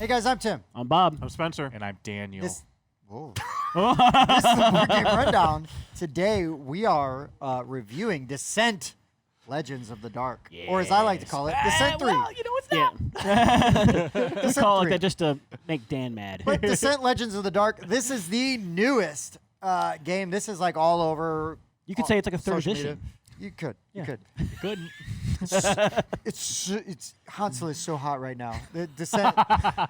Hey guys, I'm Tim. I'm Bob. I'm Spencer. And I'm Daniel. This is the Board Game Rundown. Today we are reviewing Descent: Legends of the Dark, or as I like to call it, Descent 3. Well, you know it's not. We call it 3. that just to make Dan mad. But Descent: Legends of the Dark. This is the newest game. This is like all over. You could say it's like a third social edition. media. You could. Yeah. You could. Couldn't. It's Hansel is so hot right now. The Descent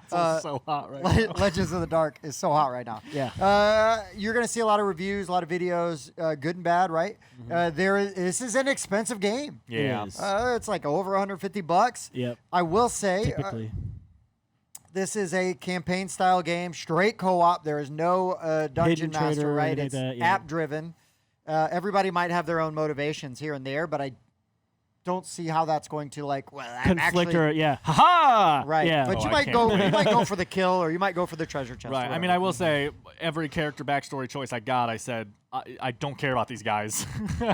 So hot right now. Legends of the Dark is so hot right now. Yeah. You're gonna see a lot of reviews, a lot of videos, good and bad, right? This is an expensive game. Yeah. It is. It's like over $150. Yep. I will say, Typically. this is a campaign style game, straight co-op. There is no dungeon Hidden master, trader or right? anything It's like that, yeah. app driven. Everybody might have their own motivations here and there, but I don't see how that's going to Conflict or ha-ha! right. Yeah. But Oh, you I might can't go wait. you might go for the kill, or you might go for the treasure chest. Right. I mean, I will say, every character backstory choice I got, I said, I don't care about these guys.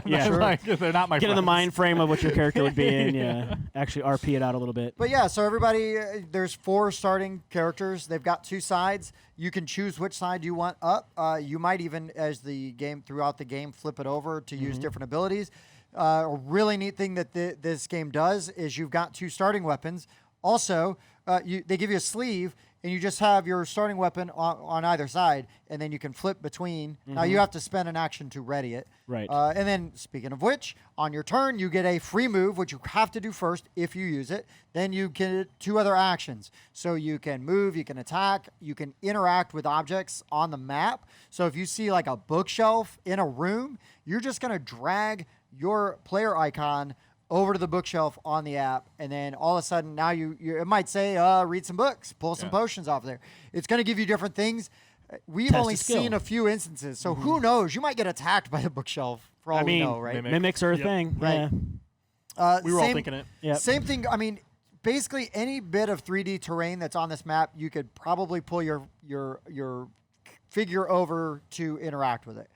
Yeah. Sure. Like, they're not my Get in the friends. mind frame of what your character would be in. Yeah. Actually RP it out a little bit. But yeah, so everybody, there's 4 starting characters. They've got 2 sides. You can choose which side you want up. You might even, as the game throughout the game, flip it over to use different abilities. A really neat thing that this game does is you've got 2 starting weapons. Also, they give you a sleeve, and you just have your starting weapon on either side, and then you can flip between. Now, you have to spend an action to ready it. Right. And then, speaking of which, on your turn, you get a free move, which you have to do first if you use it. Then you get 2 other actions. So you can move, you can attack, you can interact with objects on the map. So if you see like a bookshelf in a room, you're just going to drag your player icon over to the bookshelf on the app, and then all of a sudden now it might say read some books, pull some potions off there. It's going to give you different things. We've Test only a skill. seen a few instances, so who knows? You might get attacked by the bookshelf for all we know, right? Mimics are a thing. Right. Yeah. We were all thinking it. Yep. Same thing. I mean, basically any bit of 3D terrain that's on this map, you could probably pull your figure over to interact with it.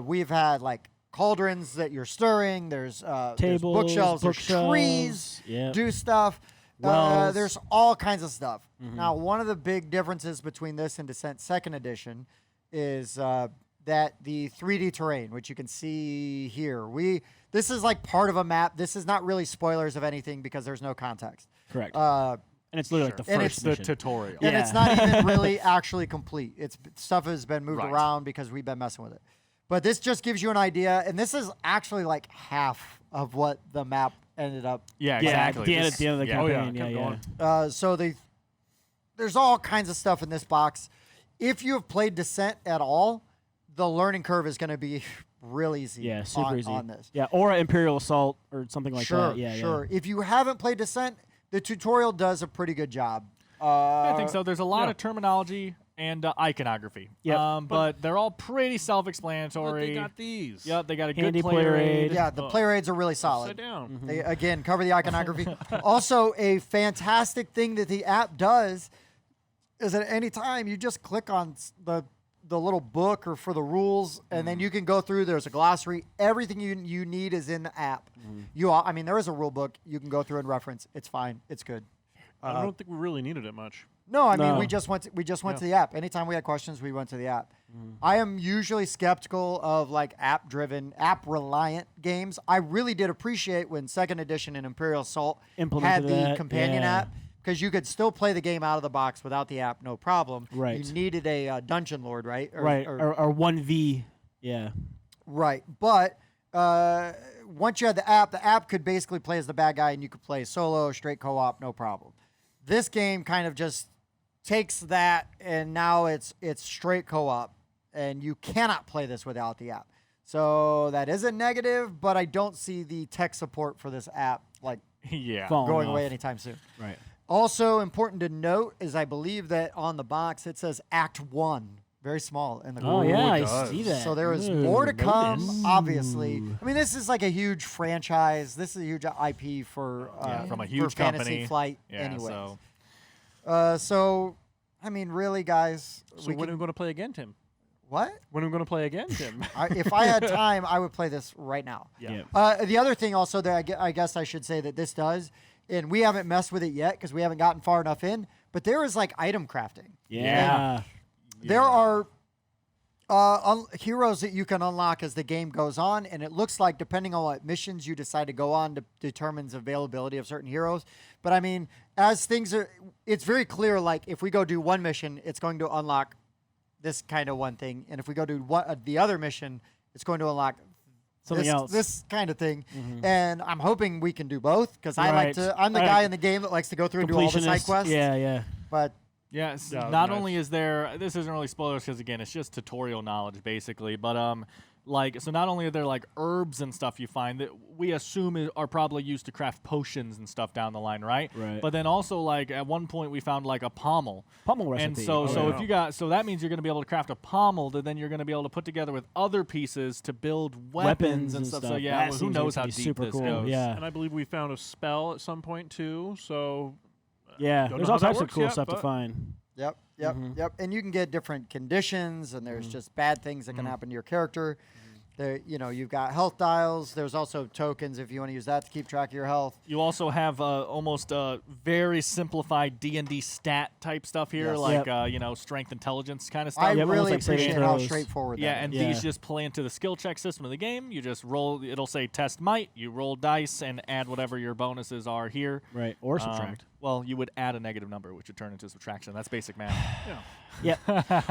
We've had like cauldrons that you're stirring. There's Tables, bookshelves, there's bookshelves. trees, Yep. do stuff. Wells. There's all kinds of stuff. Now, one of the big differences between this and Descent 2nd Edition is that the 3D terrain, which you can see here, this is like part of a map. This is not really spoilers of anything because there's no context. Correct. And And it's literally like the And first it's The mission. tutorial. Yeah. it's not even really actually complete. Stuff has been moved Right. around because we've been messing with it. But this just gives you an idea, and this is actually like half of what the map ended up. Yeah, Yeah, exactly. at the end of the Yeah. Oh, yeah. campaign. kept going. So there's all kinds of stuff in this box. If you have played Descent at all, the learning curve is going to be real easy. Yeah, super easy. on this. Yeah, or an Imperial Assault or something like Sure, that. Yeah, sure. If you haven't played Descent, the tutorial does a pretty good job. I think so. There's a lot yeah. of terminology and iconography. Yep. But they're all pretty self-explanatory. But they got these. Yep, they got a Handy good player player aid. aid. Yeah, the player aids are really Sit solid. down. They, again, cover the iconography. Also, a fantastic thing that the app does is at any time you just click on the little book or for the rules, and then you can go through. There's a glossary. Everything you need is in the app. I mean, there is a rule book you can go through and reference. It's fine. It's good. I don't think we really needed it much. No, I mean No. we just went to the app. Anytime we had questions, we went to the app. I am usually skeptical of like app-driven, app-reliant games. I really did appreciate when 2nd Edition and Imperial Assault had Implemented the that, companion yeah. app, because you could still play the game out of the box without the app, no problem. Right. You needed a dungeon lord, right? Or 1v. Yeah. Right. But once you had the app could basically play as the bad guy, and you could play solo, straight co-op, no problem. This game kind of just takes that, and now it's straight co-op, and you cannot play this without the app. So that is a negative, but I don't see the tech support for this app like Yeah. Falling going off. away anytime soon. Right. Also important to note is I believe that on the box it says Act 1, very small in the Oh, corner. yeah, I does. see that. So there is Ooh, more to come, notice. obviously. I mean, this is like a huge franchise. This is a huge IP for from a for huge Fantasy company. Flight Yeah, anyway. so So, I mean, really, guys, So when are we going to play again, Tim? what? When are we going to play again, Tim? If I had time, I would play this right now. Yeah. The other thing also that I guess I should say that this does, and we haven't messed with it yet because we haven't gotten far enough in, but there is like item crafting. Yeah. There are heroes that you can unlock as the game goes on, and it looks like depending on what missions you decide to go on determines availability of certain heroes. But I mean, as things are, it's very clear, like if we go do one mission, it's going to unlock this kind of one thing, and if we go do the other mission, it's going to unlock Something else. This kind of thing. And I'm hoping we can do both, because I like to. I'm the guy in the game that likes to go through and do all the side quests. Yeah. But Yes. Yeah, Not nice. only is there, this isn't really spoilers because again, it's just tutorial knowledge basically. But like, so not only are there like herbs and stuff you find that we assume are probably used to craft potions and stuff down the line, right? Right. But then also like at one point we found like a pommel. Pommel recipe. And so, Oh, if yeah. you got, so that means you're going to be able to craft a pommel that then you're going to be able to put together with other pieces to build weapons and stuff. So yeah, That well, who seems knows like how it'd be deep super this cool. goes? Yeah. And I believe we found a spell at some point too. So Yeah. Don't There's know all how that types of works cool yet, stuff to but- find. Yep. And you can get different conditions, and there's just bad things that can happen to your character. There, you've got health dials. There's also tokens if you want to use that to keep track of your health. You also have almost very simplified D&D stat type stuff here, Yes. like Yep. strength intelligence kind of stuff. I Yep, almost really like saving appreciate how throws. straightforward Yeah, that and is. Yeah. these just play into the skill check system of the game. You just roll, it'll say test might, you roll dice and add whatever your bonuses are here. Right. Or subtract. Well, you would add a negative number, which would turn into subtraction. That's basic math. Yeah.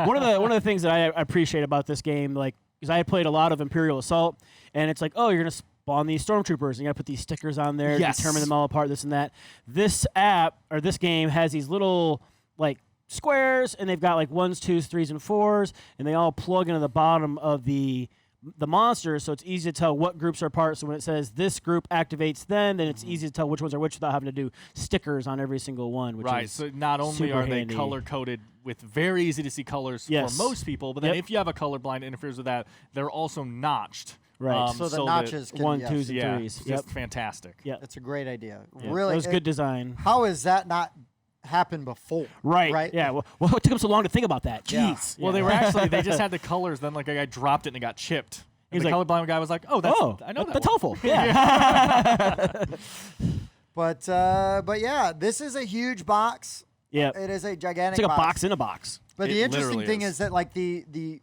one of the things that I appreciate about this game, like, because I played a lot of Imperial Assault, and it's like, oh, you're gonna spawn these stormtroopers, and you gotta put these stickers on there, Yes. determine them all apart, this and that. This app or this game has these little like squares, and they've got like 1s, 2s, 3s, and 4s, and they all plug into the bottom of the monsters, so it's easy to tell what groups are part. So when it says this group activates then it's easy to tell which ones are which without having to do stickers on every single one. Which Right. is So not only super are they handy. color coded with very easy to see colors Yes. for most people, but then Yep. if you have a colorblind that interferes with that, they're also notched. Right. So the that- notches can 1, yes. 2s, and yeah, 3s. it's Yep. just fantastic. Yep. That's a great idea. Yeah. Really, That was good design. How has that not happened before? Right. Right. Yeah. Well, it took them so long to think about that. Yeah. Jeez. Well, Yeah. they were actually, they just had the colors, then like a guy dropped it and it got chipped. And He's the like, colorblind guy was like, oh, that's, I know that that's one. helpful. Yeah. But yeah, this is a huge box. Yeah. It is a gigantic It's like a box in a box. But It the interesting literally thing is. is that like the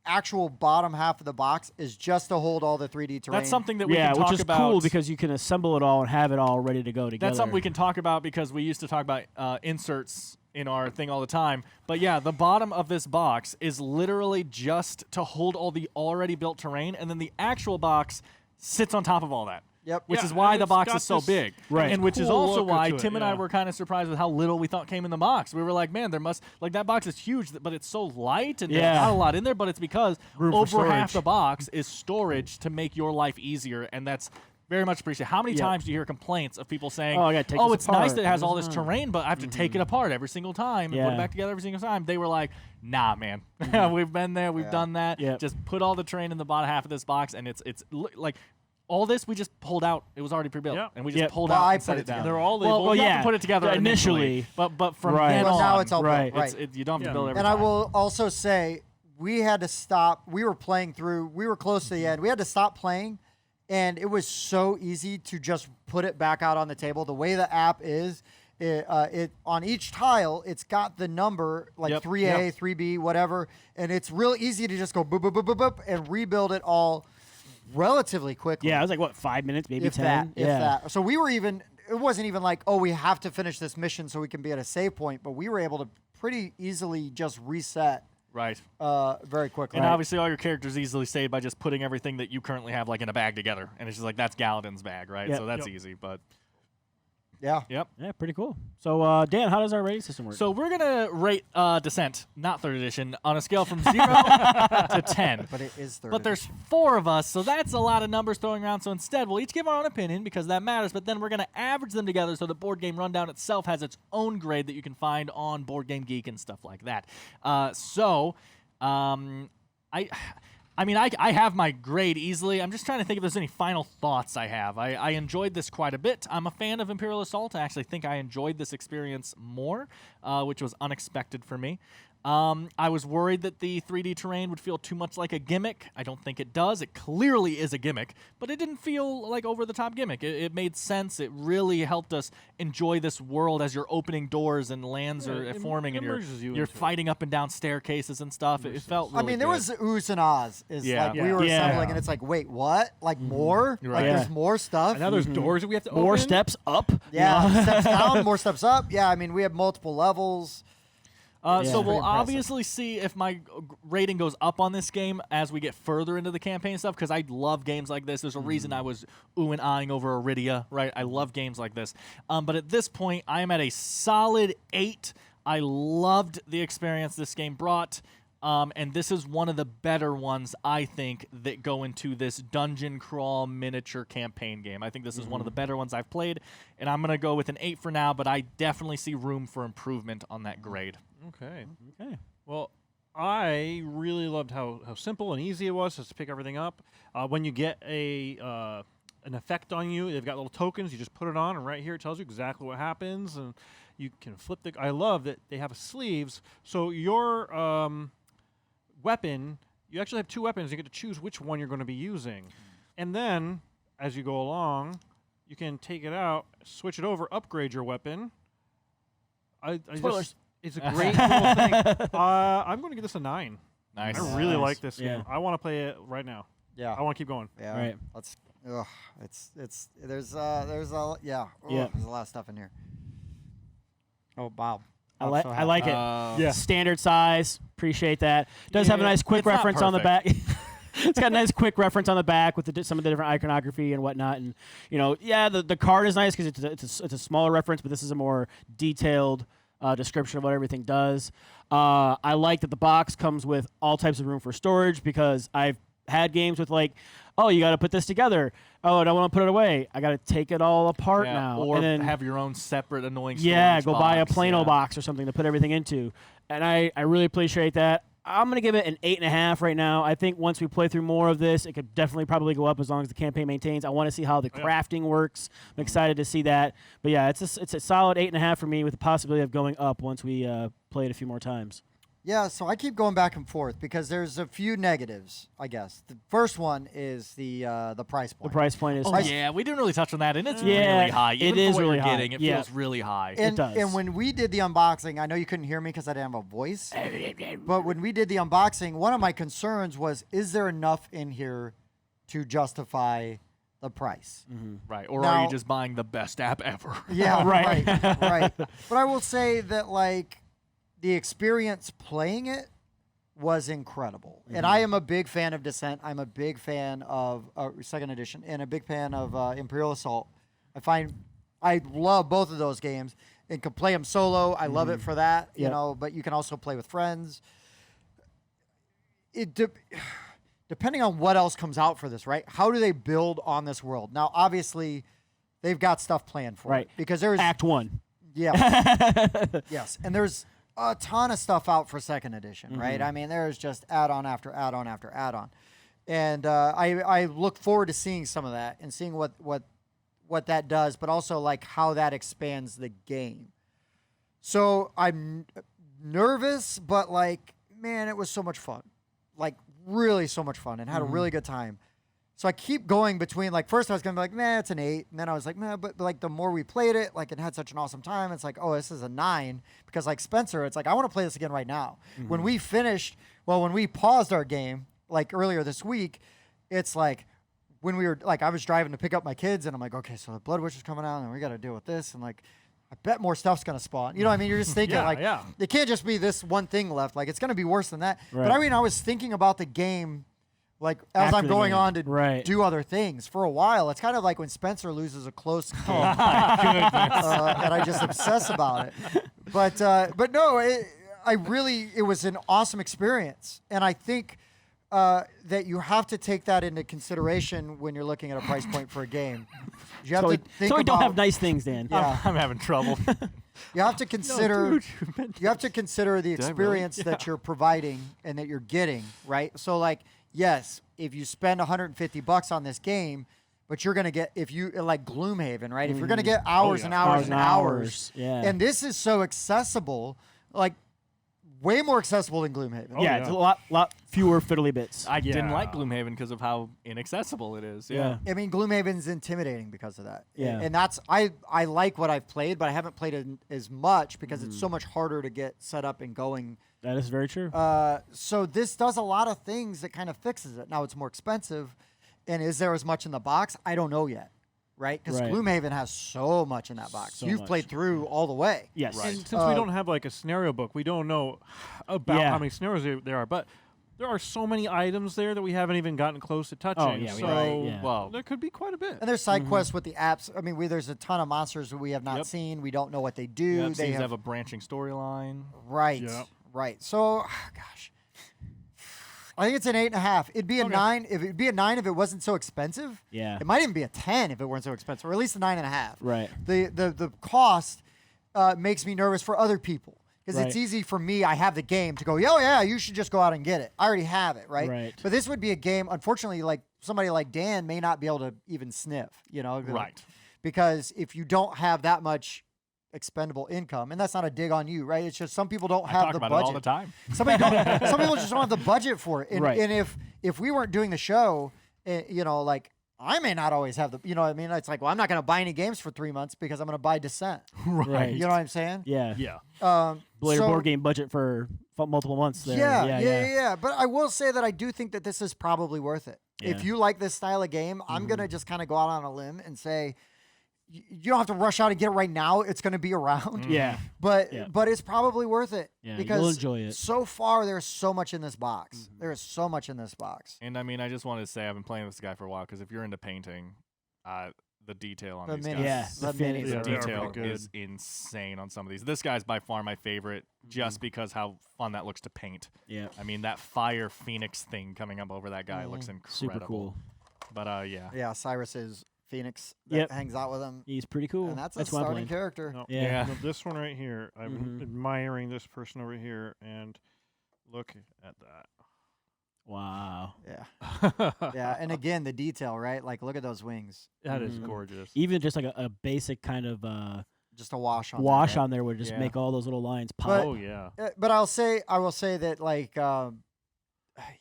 actual bottom half of the box is just to hold all the 3D terrain. That's something that we Yeah, can talk which is about. cool because you can assemble it all and have it all ready to go together. That's something we can talk about because we used to talk about inserts in our thing all the time. But yeah, the bottom of this box is literally just to hold all the already built terrain, and then the actual box sits on top of all that. Yep. Which Yeah, is why and the it's box got is so this big. Right. And which is cool also look why to it, Tim and I yeah. were kind of surprised with how little we thought came in the box. We were like, man, there must, like, that box is huge, but it's so light and Yeah. there's not a lot in there, but it's because Room for over half storage. the box is storage to make your life easier, and that's very much appreciated. How many Yep. times do you hear complaints of people saying, Oh, I gotta take oh, this it's nice apart. that it has all this Mhm. terrain, but I have to take it apart every single time and put Yeah. it back together every single time? They were like, nah, man. We've been there. We've Yeah. done that. Yep. Just put all the terrain in the bottom half of this box, and it's like all this we just pulled out. It was already pre-built, Yeah. and we just Yep. pulled Well, out I and set put it it down. together. They're all Well, labeled. you have yeah. to put it together Yeah, initially, initially. but from Right. then Well, on, now it's all built, Right. right. you don't have to Yeah. build every And I time. will also say we had to stop. We were playing through. We were close to the end. We had to stop playing, and it was so easy to just put it back out on the table. The way the app is, it on each tile, it's got the number like Yep. 3A, Yep. 3B, whatever, and it's real easy to just go boop boop boop boop boop and rebuild it all relatively quickly. Yeah, it was like what, 5 minutes, maybe if 10. that, yeah. if that. So we were even. It wasn't even like, oh, we have to finish this mission so we can be at a save point, but we were able to pretty easily just reset Right. very quickly. And obviously, all your characters easily saved by just putting everything that you currently have like in a bag together, and it's just like that's Galadin's bag, right? Yep. So that's Yep. easy. But yeah. yep. Yeah, pretty cool. So, Dan, how does our rating system work? So we're gonna rate Descent, not third edition, on a scale from 0 to 10. But it is third. But there's 4 of us, so that's a lot of numbers throwing around. So instead, we'll each give our own opinion because that matters. But then we're going to average them together so the Board Game Rundown itself has its own grade that you can find on Board Game Geek and stuff like that. I mean, I have my grade easily. I'm just trying to think if there's any final thoughts I have. I enjoyed this quite a bit. I'm a fan of Imperial Assault. I actually think I enjoyed this experience more, which was unexpected for me. I was worried that the 3D terrain would feel too much like a gimmick. I don't think it does. It clearly is a gimmick, but it didn't feel like over-the-top gimmick. It made sense. It really helped us enjoy this world as you're opening doors and lands are forming, and you're fighting up and down staircases and stuff. It felt really there good. was oohs and ahs. Is Yeah. like we were Yeah. assembling, and it's like, wait, what? Like more? Right. Like Yeah. there's more stuff. And now there's doors that we have to More open. steps up. Yeah, steps down, more steps up. Yeah, I mean, we have multiple levels. So Pretty we'll impressive. obviously see if my rating goes up on this game as we get further into the campaign stuff, because I love games like this. There's a reason I was ooh and ahhing over Iridia, right? I love games like this. But at this point, I am at a solid 8. I loved the experience this game brought. And this is one of the better ones, I think, that go into this dungeon crawl miniature campaign game. I think this is one of the better ones I've played, and I'm going to go with an 8 for now, but I definitely see room for improvement on that grade. Okay. Okay. Well, I really loved how simple and easy it was just to pick everything up. When you get an effect on you, they've got little tokens. You just put it on, and right here it tells you exactly what happens, and you can flip the. I love that they have sleeves, so your weapon. You actually have 2 weapons. You get to choose which one you're going to be using, and then as you go along, you can take it out, switch it over, upgrade your weapon. Spoilers. It's a great little thing. I'm going to give this a 9. Nice. I really Nice. like this Yeah. game. I want to play it right now. Yeah. I want to keep going. Yeah. Right. Let's. Ugh. There's a yeah. Yeah. There's a lot of stuff in here. Oh wow. I I'm like so I happy. like it. Yeah. Standard size. Appreciate that. Does have a Yeah, nice quick it's not reference on the back. It's got a nice quick reference on the back with some of the different iconography and whatnot. And the card is nice because it's a smaller reference, but this is a more detailed description of what everything does. I like that the box comes with all types of room for storage, because I've had games with like, oh, you got to put this together. Oh, I don't want to put it away. I got to take it all apart now. Or and then, have your own separate annoying yeah, storage go buy a box. Plano Yeah. box or something to put everything into. And I really appreciate that. I'm going to give it an 8.5 right now. I think once we play through more of this, it could definitely probably go up as long as the campaign maintains. I want to see how the crafting works. I'm excited to see that. But yeah, it's a solid 8.5 for me, with the possibility of going up once we play it a few more times. Yeah, so I keep going back and forth because there's a few negatives, I guess. The first one is the price point. The price point is Oh, yeah, we didn't really touch on that, and it's Yeah, really high. it Even is for what really you're high. getting, it Yeah. feels really high. And, does. and when we did the unboxing, I know you couldn't hear me because I didn't have a voice. But when we did the unboxing, one of my concerns was, is there enough in here to justify the price? Right. Or Now- are you just buying the best app ever? Yeah, Right. right. But I will say that, like, the experience playing it was incredible. And I am a big fan of Descent. I'm a big fan of Second Edition, and a big fan of Imperial Assault. I love both of those games and can play them solo. I love it for that, Yep. but you can also play with friends. Depending on what else comes out for this, right? How do they build on this world? Now, obviously, they've got stuff planned for Right. it, because there's Act 1. yeah. Yes. And there's a ton of stuff out for Second Edition, right? I mean, there's just add-on after add-on after add-on. And I look forward to seeing some of that and seeing what that does, but also like how that expands the game. So I'm nervous, but like, man, it was so much fun. Like, really so much fun, and had a really good time. So I keep going between, like, first I was going to be like, man, it's an 8. And then I was like, man, but like the more we played it, like, it had such an awesome time. It's like, oh, this is a 9. Because like Spencer, it's like, I want to play this again right now. When we paused our game, like earlier this week, it's like, when we were, like, I was driving to pick up my kids, and I'm like, okay, so the Blood Witch is coming out, and we got to deal with this. And like, I bet more stuff's going to spawn. You know what I mean? You're just thinking, Yeah. it can't just be this one thing left. Like, it's going to be worse than that. Right. But I mean, I was thinking about the game, like, as After I'm the going game. on to Right. do other things for a while. It's kind of like when Spencer loses a close game, and I just obsess about it. But no, it was an awesome experience, and I think that you have to take that into consideration when you're looking at a price point for a game. You have So to we think don't about, have nice things, Dan. Yeah. I'm having trouble. You have to consider. You have to consider the I really? experience that you're providing and that you're getting, right? So, like, yes, if you spend $150 on this game, but you're gonna get, if you like Gloomhaven, right? If you're gonna get hours yeah. and hours and hours, Yeah. and this is so accessible, like, way more accessible than Gloomhaven. Oh, yeah, yeah. it's a lot fewer fiddly bits. I didn't like Yeah. Gloomhaven because of how inaccessible it is. Yeah. I mean, Gloomhaven's intimidating because of that. Yeah. And that's I like what I've played, but I haven't played it as much because it's so much harder to get set up and going. That is very true. So this does a lot of things that kind of fixes it. Now it's more expensive, and is there as much in the box? I don't know yet, right? Because Right. Gloomhaven has so much in that box. So You've much. played through all the way. yes. And since we don't have like a scenario book, we don't know about Yeah. how many scenarios there are. But there are so many items there that we haven't even gotten close to touching. Oh, yeah, we so haven't. Yeah. Well, there could be quite a bit. And there's side quests with the apps. I mean, there's a ton of monsters that we have not Yep. seen. We don't know what they do. yeah, it they seems to have a branching storyline. right, Yep. right. So, gosh, I think it's an 8.5. It'd be a Okay. 9 if it'd be a 9 if it wasn't so expensive. Yeah. It might even be a 10 if it weren't so expensive, or at least a 9.5. Right. The cost makes me nervous for other people because it's Right. easy for me. I have the game to go. Oh yeah, you should just go out and get it. I already have it, right? Right. But this would be a game. Unfortunately, like somebody like Dan may not be able to even sniff. You know. Right. Because if you don't have that much expendable income, and that's not a dig on you, right? It's just some people don't I have talk the about budget. it all the time. Some people just don't have the budget for it. And, Right. and if we weren't doing the show, you know, like I may not always have the, you know what I mean? It's like, well, I'm not going to buy any games for 3 months because I'm going to buy Descent. Right. You know what I'm saying? Yeah. Yeah. Later So- board game budget for multiple months there. Yeah. But I will say that I do think that this is probably worth it. If Yeah. you like this style of game, I'm going to just kind of go out on a limb and say, you don't have to rush out and get it right now. It's going to be around. Yeah. But Yeah. but it's probably worth it. Yeah, because you'll enjoy it. so far there's so much in this box. There is so much in this box. And I mean, I just wanted to say I've been playing with this guy for a while because if you're into painting, the detail on The these minis. guys, Yeah, The the minis minis Yeah, are they are detail pretty good. is insane on some of these. This guy's by far my favorite, just because how fun that looks to paint. Yeah. I mean, that fire phoenix thing coming up over that guy looks incredible. Super cool. But yeah. Yeah, Cyrus is Phoenix that Yep. hangs out with him. He's pretty cool. And that's a what I'm starting playing. character. No, Yeah. no, this one right here, I'm admiring this person over here, and look at that. Wow. Yeah. Yeah. And again, the detail, right? Like, look at those wings. That is Mhm. gorgeous. Even just like a basic kind of Just a wash on wash there, on there would just Yeah. make all those little lines pop. But- Oh yeah. But I will say that, like,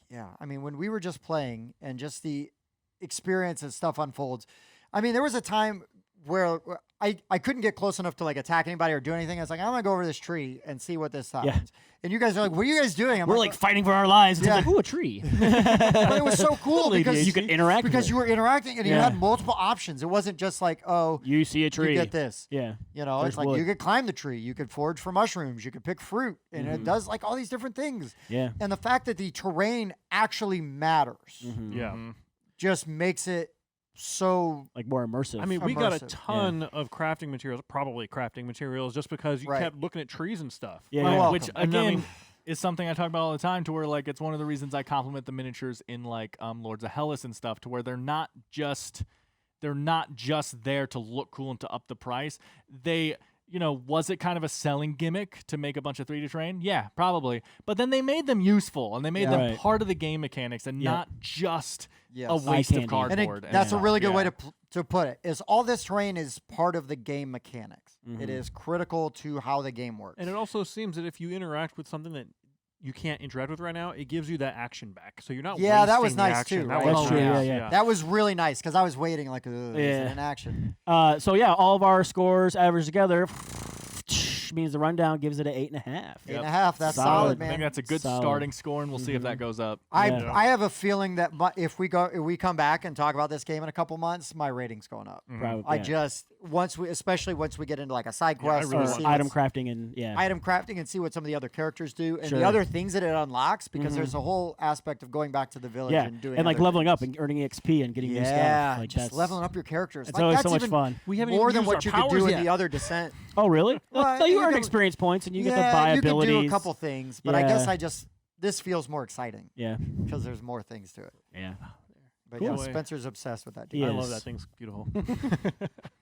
yeah, I mean, when we were just playing and just the experience as stuff unfolds, I mean, there was a time where I couldn't get close enough to like attack anybody or do anything. I was like, I'm gonna go over this tree and see what this happens. And you guys are like, what are you guys doing? I'm We're like fighting for our lives. And Yeah. It's like, ooh, a tree. but it was so cool Totally, because dude. You could interact with because it. you were interacting and you Yeah. had multiple options. It wasn't just like, oh, You see a tree. you get this. Yeah. You know, There's it's like wood. you could climb the tree, you could forage for mushrooms, you could pick fruit, and it does like all these different things. Yeah. And the fact that the terrain actually matters Yeah. just makes it so Like more immersive. I mean, we got a Immersive. ton of crafting materials, probably crafting materials, just because you Right. kept looking at trees and stuff. Yeah, You're yeah. welcome. Which And I again mean- is something I talk about all the time. To where like it's one of the reasons I compliment the miniatures in like Lords of Hellas and stuff. To where they're not just there to look cool and to up the price. They, you know, was it kind of a selling gimmick to make a bunch of 3D terrain? Yeah, probably. But then they made them useful and they made Yeah. them Right. part of the game mechanics and Yeah. not just yes. a waste candy. of And cardboard. And that's a stuff. really good way Yeah. to put it. Is all this terrain is part of the game mechanics. Mm-hmm. It is critical to how the game works. And it also seems that if you interact with something that you can't interact with right now, it gives you that action back. So you're not Yeah, that was wasting the nice, action. too, That right? was That's true, nice, yeah. that was really nice because I was waiting like, is it Yeah. in action? So yeah, all of our scores averaged together means the rundown gives it an 8.5. 8.5. That's Solid. solid, I think man. that's a good Solid. starting score, and we'll see if that goes up. Yeah. I have a feeling that if we come back and talk about this game in a couple months, my rating's going up. Probably, I yeah. just especially once we get into like a side Yeah, I quest really or want see item what's- crafting and item crafting and see what some of the other characters do and Sure. the other things that it unlocks because there's a whole aspect of going back to the village yeah, and doing and like other leveling up things. and earning XP and getting new stuff. Yeah, Like just that's leveling up your characters. It's Like, always that's so much even fun. We haven't more even than used what our you could powers do in yet. the other Descent. Oh really? Well, No, you you earn can- experience points and you get to Yeah, buy you can abilities. do a couple things, but I guess Yeah. this feels more exciting Yeah, because there's more things to it. yeah. But Cool. yeah, Boy. Spencer's obsessed with that. He Dude. I love is. that thing's beautiful.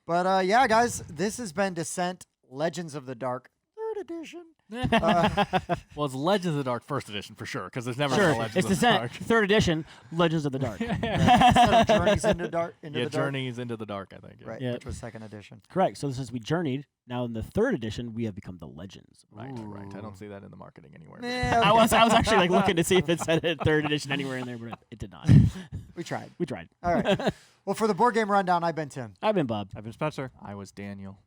But yeah, guys, this has been Descent: Legends of the Dark, 3rd edition. Well, it's Legends of the Dark First Edition for sure, because there's never Sure, been a Legends it's of the Descent, Dark. 3rd edition, Legends of the Dark. Instead of Journeys into Dark, into Yeah, the Dark, Journeys into the Dark, I think. Yeah. right? Yeah. Which was 2nd edition. Correct. So since we journeyed Now in the 3rd edition, we have become the Legends. Right. I don't see that in the marketing anywhere. Eh, I was actually like looking to see if it said it 3rd edition anywhere in there, but it did not. we tried. We tried. All right. Well, for the board game rundown, I've been Tim. I've been Bob. I've been Spencer. I was Daniel.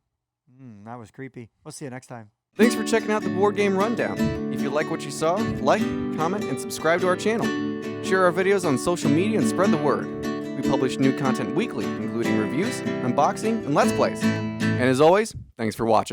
That was creepy. We'll see you next time. Thanks for checking out the Board Game Rundown. If you like what you saw, like, comment, and subscribe to our channel. Share our videos on social media and spread the word. We publish new content weekly, including reviews, unboxing, and Let's Plays. And as always, thanks for watching.